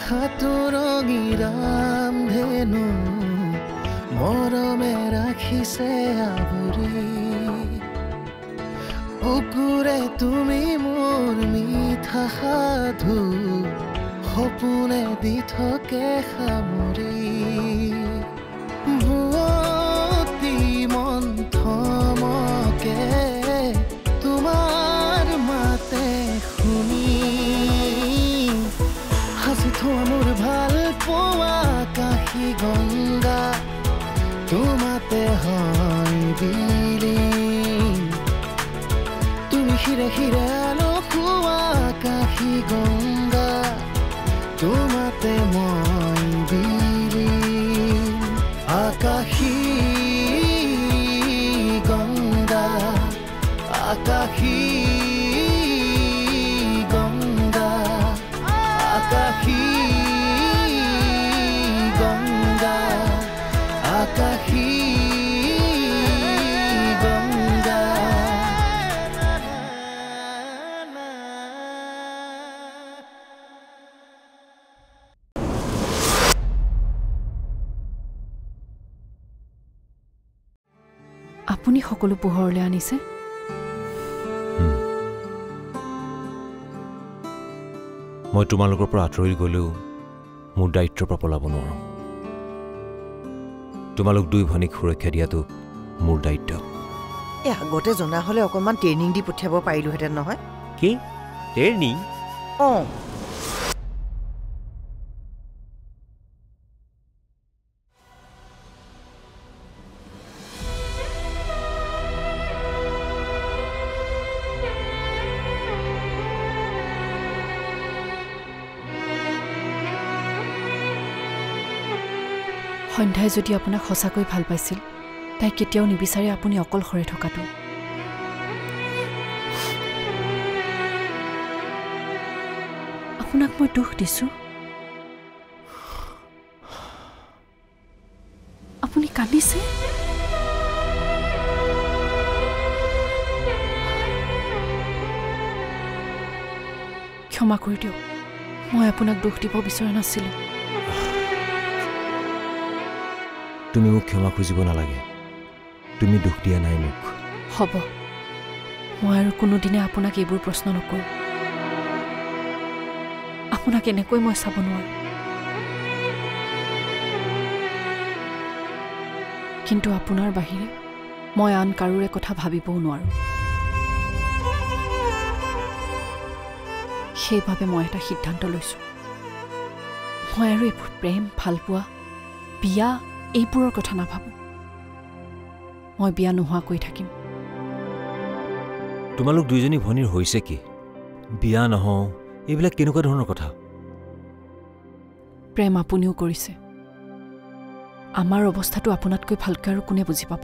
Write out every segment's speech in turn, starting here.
হাতুৰঙী ৰামধেনু মৰমে ৰাখিছে আৱৰি বুকুৰে তুমি মোৰ মিঠা সাধু সপোনে দি থাকে সামৰি ভুৱতী মন্থমকে তোমাৰ মাতে শুনি সাজি থোৱা মোৰ ভাল পোৱা কাশী গংগা তোমাতে হয় বিলি তুমি হিৰে হিৰে আলোকোৱা কাশী গংগা তোমাতে মই বিলি আকাশী গংগা আকাশী গংগা আকাশী গংগা আকাশী গংগা আপুনি সকলো পোহৰলৈ আনিছে মই তোমালোকৰ পৰা আঁতৰি গ'লেও মোৰ দায়িত্বৰ পৰা পলাব নোৱাৰোঁ তোমালোক দুই ভনীক সুৰক্ষা দিয়াটো মোৰ দায়িত্ব এই আগতে জনা হ'লে অকণমান ট্ৰেইনিং দি পঠিয়াব পাৰিলোহেঁতেন নহয় কি ট্ৰেইনিং অঁ সন্ধ্যাই যদি আপোনাক সঁচাকৈ ভাল পাইছিল তাই কেতিয়াও নিবিচাৰে আপুনি অকলশৰে থকাটো আপোনাক মই দুখ দিছোঁ আপুনি কান্দিছে ক্ষমা কৰি দিয়ক মই আপোনাক দুখ দিব বিচৰা নাছিলোঁ তুমি মোক ক্ষমা খুজিব নালাগে তুমি দুখ দিয়া নাই মোক হ'ব মই আৰু কোনোদিনে আপোনাক এইবোৰ প্ৰশ্ন নকৰোঁ আপোনাক এনেকৈ মই চাব নোৱাৰোঁ কিন্তু আপোনাৰ বাহিৰে মই আন কাৰোৰে কথা ভাবিবও নোৱাৰোঁ সেইবাবে মই এটা সিদ্ধান্ত লৈছোঁ মই আৰু এইবোৰ প্ৰেম ভালপোৱা বিয়া এইবোৰৰ কথা নাভাবোঁ মই বিয়া নোহোৱাকৈ থাকিম তোমালোক দুইজনী ভনীৰ হৈছে কি বিয়া নহওঁ এইবিলাক কেনেকুৱা ধৰণৰ কথা প্ৰেম আপুনিও কৰিছে আমাৰ অৱস্থাটো আপোনাতকৈ ভালকৈ আৰু কোনে বুজি পাব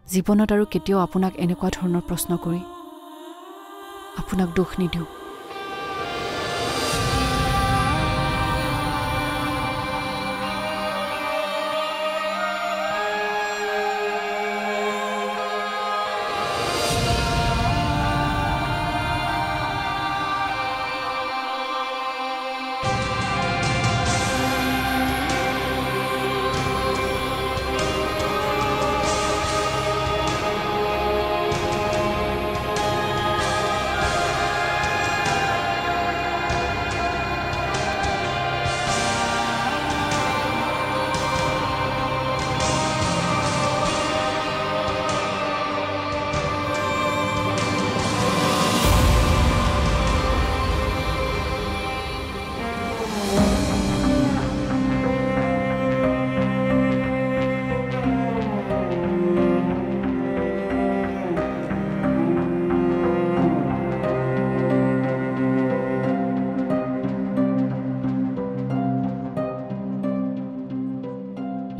জীৱনত আৰু কেতিয়াও আপোনাক এনেকুৱা ধৰণৰ প্ৰশ্ন কৰি আপোনাক দুখ নিদিওঁ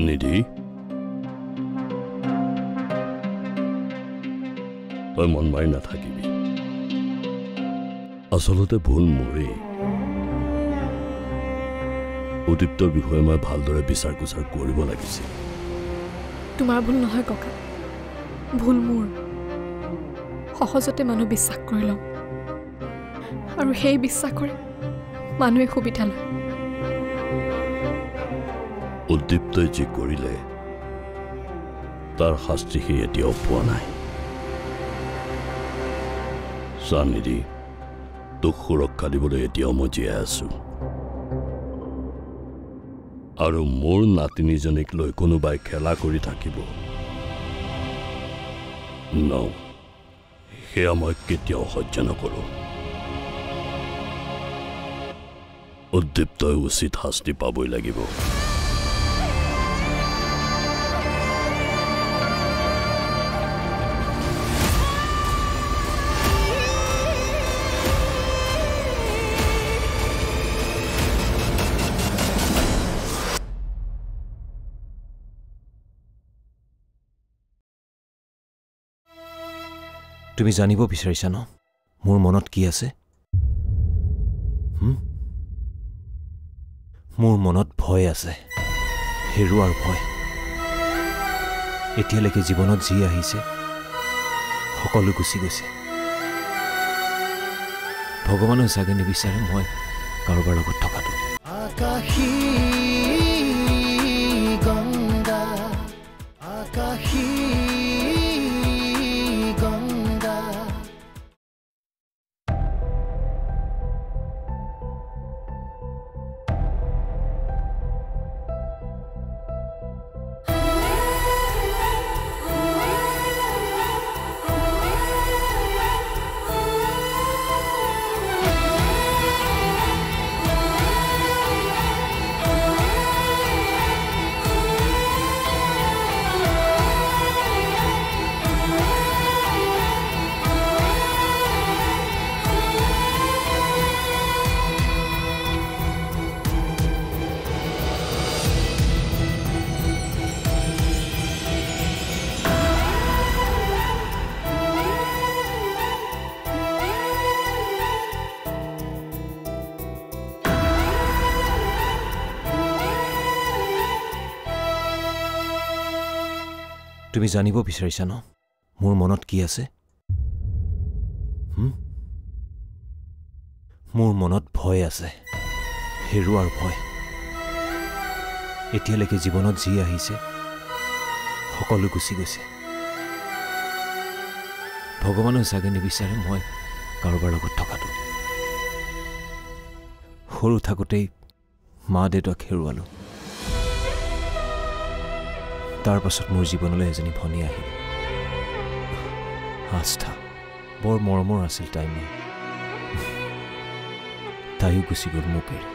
নিধি তই মন মাৰি নাথাকিবি আচলতে ভুল মোৰেই উদীপ্তৰ বিষয়ে মই ভালদৰে বিচাৰ কুচাৰ কৰিব লাগিছিল তোমাৰ ভুল নহয় ককা ভুল মোৰ সহজতে মানুহ বিশ্বাস কৰি লওঁ আৰু সেই বিশ্বাসৰে মানুহে সুবিধা লয় উদ্দীপ্তই যি কৰিলে তাৰ শাস্তি সি এতিয়াও পোৱা নাই চানিদি তোক সুৰক্ষা দিবলৈ এতিয়াও মই জীয়াই আছো আৰু মোৰ নাতিনীজনীক লৈ কোনোবাই খেলা কৰি থাকিব সেয়া মই কেতিয়াও সহ্য নকৰো উদ্দীপ্তই উচিত শাস্তি পাবই লাগিব তুমি জানিব বিচাৰিছা ন মোৰ মনত কি আছে মোৰ মনত ভয় আছে হেৰুৱাৰ ভয় এতিয়ালৈকে জীৱনত যি আহিছে সকলো গুচি গৈছে ভগৱানে চাগে নিবিচাৰে মই কাৰোবাৰ লগত থকাটো আকাশী গংগা আকাশী গংগা তুমি জানিব বিচাৰিছা ন মোৰ মনত কি আছে মোৰ মনত ভয় আছে হেৰুৱাৰ ভয় এতিয়ালৈকে জীৱনত যি আহিছে সকলো গুচি গৈছে ভগৱানে চাগে নিবিচাৰে মই কাৰোবাৰ লগত থকাটো সৰু থাকোঁতেই মা দেউতাক হেৰুৱালো তাৰ পাছত মোৰ জীৱনলৈ এজনী ভনী আহিল আস্থা বৰ মৰমৰ আছিল তাই মোৰ তাইও গুচি গ'ল মোক এৰি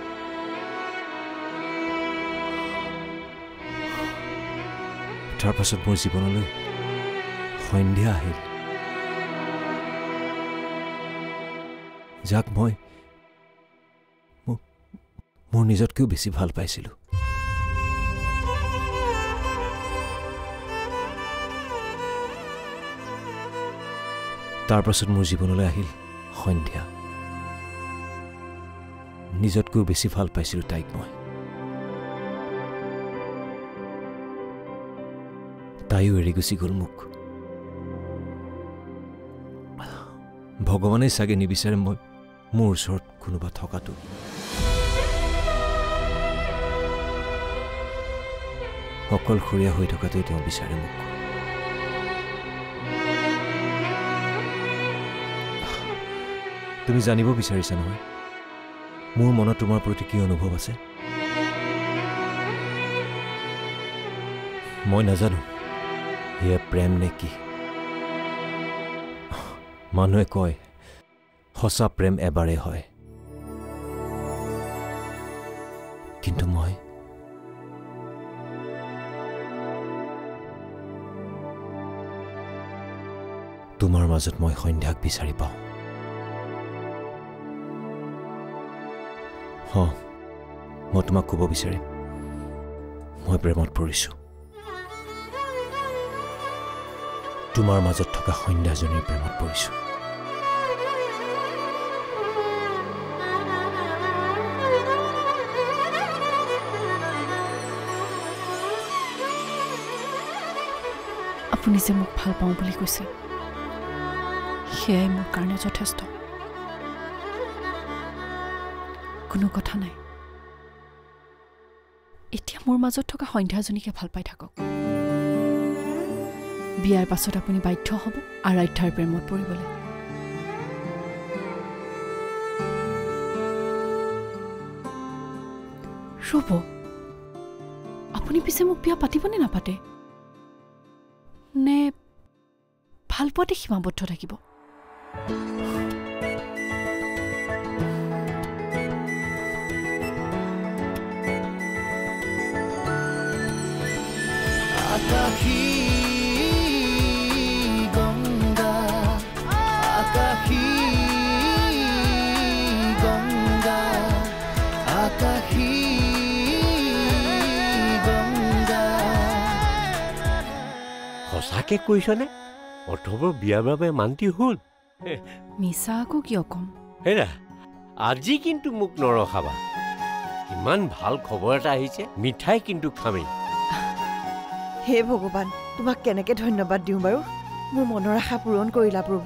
তাৰ পাছত মোৰ জীৱনলৈ সন্ধ্যা আহিল যাক মই মোৰ নিজতকৈও বেছি ভাল পাইছিলোঁ তাৰ পাছত মোৰ জীৱনলৈ আহিল সন্ধ্যা নিজতকৈও বেছি ভাল পাইছিলোঁ তাইক মই তাইও এৰি গুচি গ'ল মোক ভগৱানে চাগে নিবিচাৰে মই মোৰ ওচৰত কোনোবা থকাটো অকলশৰীয়া হৈ থকাটোৱে তেওঁ বিচাৰে মোক তুমি জানিব বিচাৰিছা নহয় মোৰ মনত তোমাৰ প্ৰতি কি অনুভৱ আছে মই নাজানো এয়া প্ৰেম নে কি মানুহে কয় সঁচা প্ৰেম এবাৰে হয় কিন্তু মই তোমাৰ মাজত মই সন্ধ্যাক বিচাৰি পাওঁ মই তোমাক ক'ব বিচাৰিম মই প্ৰেমত পৰিছোঁ তোমাৰ মাজত থকা সন্ধ্যাজনীৰ প্ৰেমত পৰিছোঁ আপুনি যে মোক ভাল পাওঁ বুলি কৈছে সেয়াই মোৰ কাৰণে যথেষ্ট কোনো কথা নাই এতিয়া মোৰ মাজত থকা সন্ধ্যাজনীকে ভাল পাই থাকক বিয়াৰ পাছত আপুনি বাধ্য হ'ব আৰাধ্যাৰ প্ৰেমত পৰিবলৈ ৰ'ব আপুনি পিছে মোক বিয়া পাতিবনে নাপাতে নে ভাল পোৱাতে সীমাবদ্ধ থাকিব আকাশী গংগা আকাশী গংগা আকাশী গংগা সঁচাকে কৈছনে অৰ্থবৰ বিয়াৰ বাবে মান্তি হ'ল মিছা আকৌ কিয় কম হেৰা আজি কিন্তু মোক নৰখাবা ইমান ভাল খবৰ এটা আহিছে মিঠাই কিন্তু খামেই হে ভগৱান তোমাক কেনেকে ধন্যবাদ দিওঁ বাৰু মোৰ মনৰ আশা পূৰণ কৰিলা প্ৰভু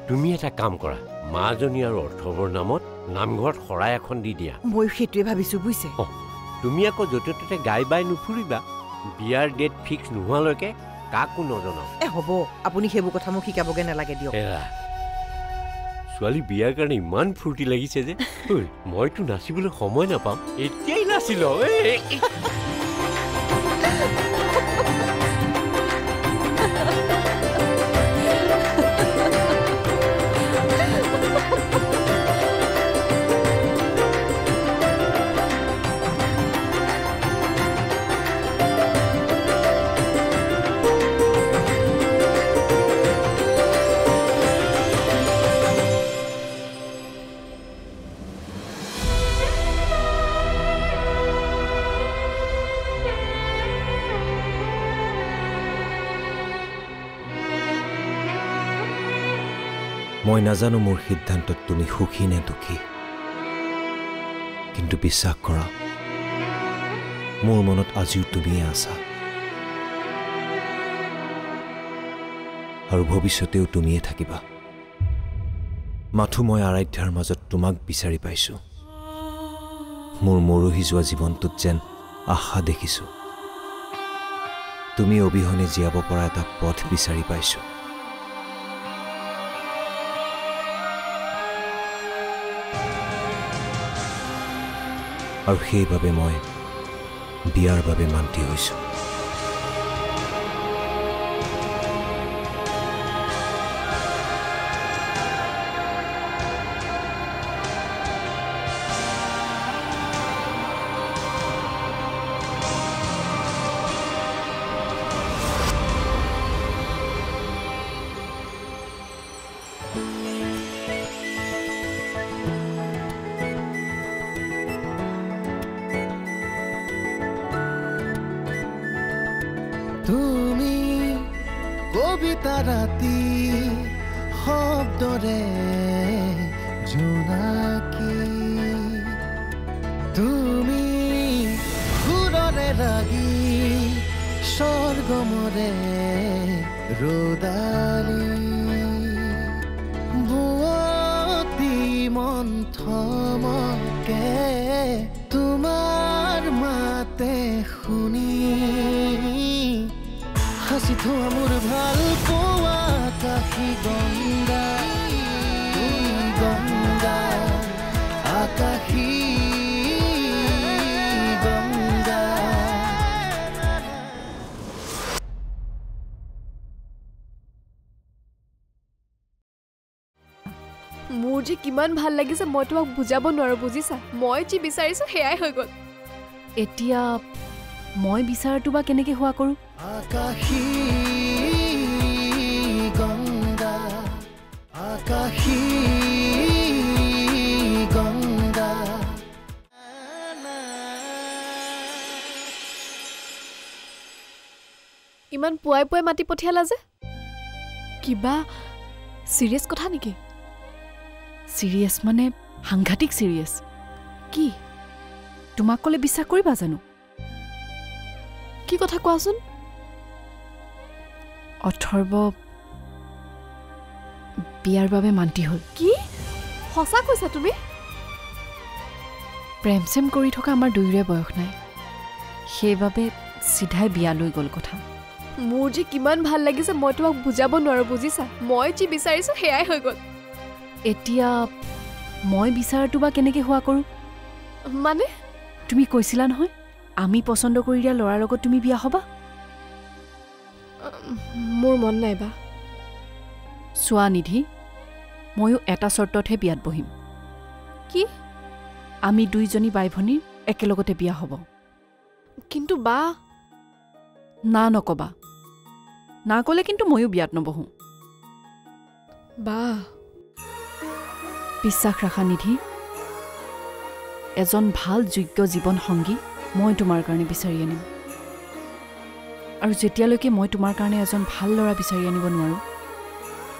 তুমি এটা কাম কৰা মাজনী আৰু অৰ্থবৰ নামত নামঘৰত শৰাই এখন দি দিয়া মই সেইটোৱে ভাবিছো বুজিছে তুমি আকৌ য'তে ত'তে গাই বাই নুফুৰিবা বিয়াৰ ডেট ফিক্স নোহোৱালৈকে কাকো নজনাও হ'ব আপুনি সেইবোৰ কথা মোক শিকাবগে নালাগে দিয়ক ছোৱালী বিয়াৰ কাৰণে ইমান ফূৰ্তি লাগিছে যে মইতো নাচিবলৈ সময় নাপাম এতিয়াই নাচিল মই নাজানো মোৰ সিদ্ধান্তত তুমি সুখী নে দুখী কিন্তু বিশ্বাস কৰা মোৰ মনত আজিও তুমিয়ে আছা আৰু ভৱিষ্যতেও তুমিয়ে থাকিবা মাথো মই আৰাধ্যাৰ মাজত তোমাক বিচাৰি পাইছো মোৰ মৰহি যোৱা জীৱনটোত যেন আশা দেখিছো তুমি অবিহনে জীয়াব পৰা এটা পথ বিচাৰি পাইছো আৰু সেইবাবে মই বিয়াৰ বাবে মান্তি হৈছো তুমি কবিতা ৰাতি শব্দৰে জোনাকী তুমি সুৰৰে লাগি স্বৰ্গমৰে ৰদালি বুৱতী মন্থমকে তোমাৰ মাতে শুনি হাসি থোৱা মোৰ ভাল পোৱা আকাশী গংগা গংগা আকাশী গংগা মোৰ যে কিমান ভাল লাগিছে মই তোমাক বুজাব নোৱাৰো বুজিছা মই যি বিচাৰিছো সেয়াই হৈ গ'ল এতিয়া মই বিচাৰটো বা কেনেকৈ হোৱা কৰোঁ আকাশী গংগা আকাশী গংগা ইমান পুৱাই পুৱাই মাতি পঠিয়ালা যে কিবা চিৰিয়াছ কথা নেকি চিৰিয়াছ মানে সাংঘাতিক চিৰিয়াছ কি তোমাক ক'লে বিশ্বাস কৰিবা জানো কি কথা কোৱাচোন অথৰ্ব বিয়াৰ বাবে মান্তি হ'ল কি সঁচা কৈছা তুমি প্ৰেম চেম কৰি থকা আমাৰ দুয়োৰে বয়স নাই সেইবাবে চিধাই বিয়া লৈ গ'ল কথা মোৰ যে কিমান ভাল লাগিছে মই তোমাক বুজাব নোৱাৰো বুজিছা মই যি বিচাৰিছো সেয়াই হৈ গ'ল এতিয়া মই বিচাৰটো বা কেনেকৈ হোৱা কৰোঁ মানে তুমি কৈছিলা নহয় আমি পচন্দ কৰি দিয়া ল'ৰাৰ লগত তুমি বিয়া হ'বা মোৰ মন নাই বা চোৱা নিধি ময়ো এটা চৰ্ততহে বিয়াত বহিম কি আমি দুইজনী বাই ভনীৰ একেলগতে বিয়া হ'ব কিন্তু বা না নকবা না ক'লে কিন্তু ময়ো বিয়াত নবহোঁ বা বিশ্বাস ৰাখা নিধি এজন ভাল যোগ্য জীৱন সংগী মই তোমাৰ কাৰণে বিচাৰি আনিম আৰু যেতিয়ালৈকে মই তোমাৰ কাৰণে এজন ভাল ল'ৰা বিচাৰি আনিব নোৱাৰোঁ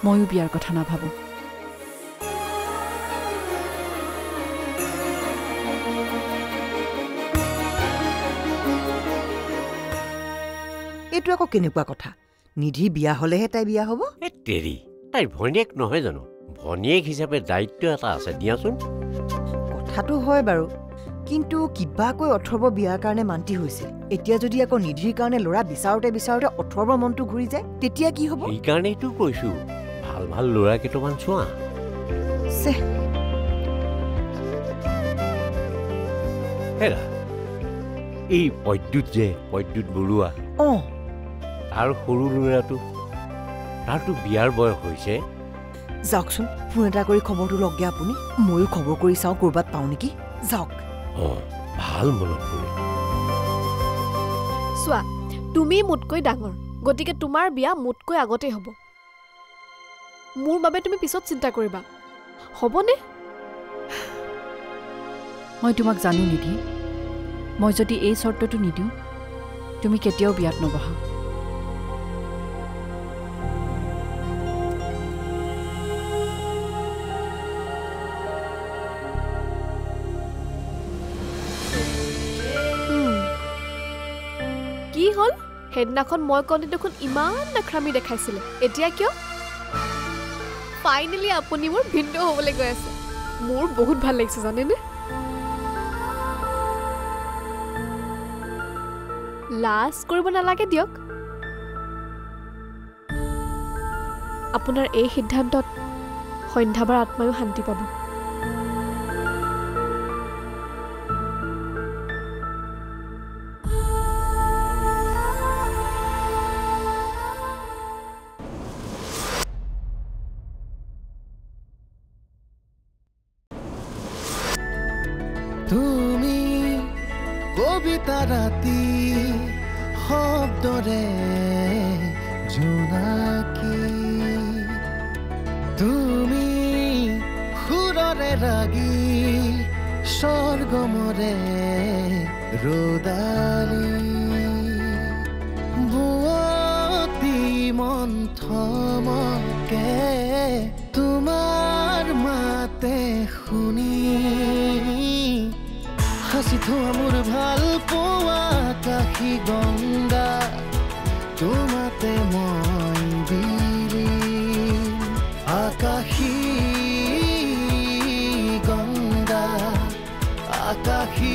ময়ো বিয়াৰ কথা নাভাবোঁ এইটো আকৌ কেনেকুৱা কথা নিধি বিয়া হ'লেহে তাই বিয়া হ'ব তেৰি তাইৰ ভনীয়েক নহয় জানো ভনীয়েক হিচাপে দায়িত্ব এটা আছে দিয়াচোন কথাটো হয় বাৰু কিন্তু কিবাকৈ অথৰ্ব বিয়াৰ কাৰণে মান্তি হৈছিল এতিয়া যদি আকৌ নিধিৰ কাৰণে ল'ৰা বিচাৰোঁতে বিচাৰোঁতে অথৰ্বৰ মনটো ঘূৰি যায় তেতিয়া কি হ'ব সেইকাৰণেইতো কৈছো ভাল ভাল ল'ৰা কেইটামান চোৱা হেৰা এই পদ্যুত বৰুৱা তাৰ সৰু ল'ৰাটো তাৰতো বিয়াৰ বয়স হৈছে যাওকচোন ফোন এটা কৰি খবৰটো লগ দিয়া আপুনি ময়ো খবৰ কৰি চাওঁ ক'ৰবাত পাওঁ নেকি যাওক ভাল মনত পৰিল চোৱা তুমি মোতকৈ ডাঙৰ গতিকে তোমাৰ বিয়া মোতকৈ আগতেই হ'ব মোৰ বাবে তুমি পিছত চিন্তা কৰিবা হ'বনে মই তোমাক জানো নিধি মই যদি এই চৰ্তটো নিদিওঁ তুমি কেতিয়াও বিয়াত নবহা কি হ'ল সেইদিনাখন মই কওঁতে দেখোন ইমান নাখৰামি দেখাইছিলে এতিয়া কিয় ফাইনেলি আপুনি মোৰ ভিন্ন হ'বলৈ গৈ আছে মোৰ বহুত ভাল লাগিছে জানেনে লাজ কৰিব নালাগে দিয়ক আপোনাৰ এই সিদ্ধান্তত সন্ধ্যাবাৰ আত্মায়ো শান্তি পাব তুমি কবিতা ৰাতি শব্দৰে জোনাকী তুমি সুৰৰে ৰাগী স্বৰ্গমৰে ৰদালি বুৱতী মন্থমকে তোমাৰ মাতে শুনি হাসি থোৱা মোৰ ভাল পোৱা কাশী গংগা তোমাতে মই বিলীন আকাশী গংগা আকাশী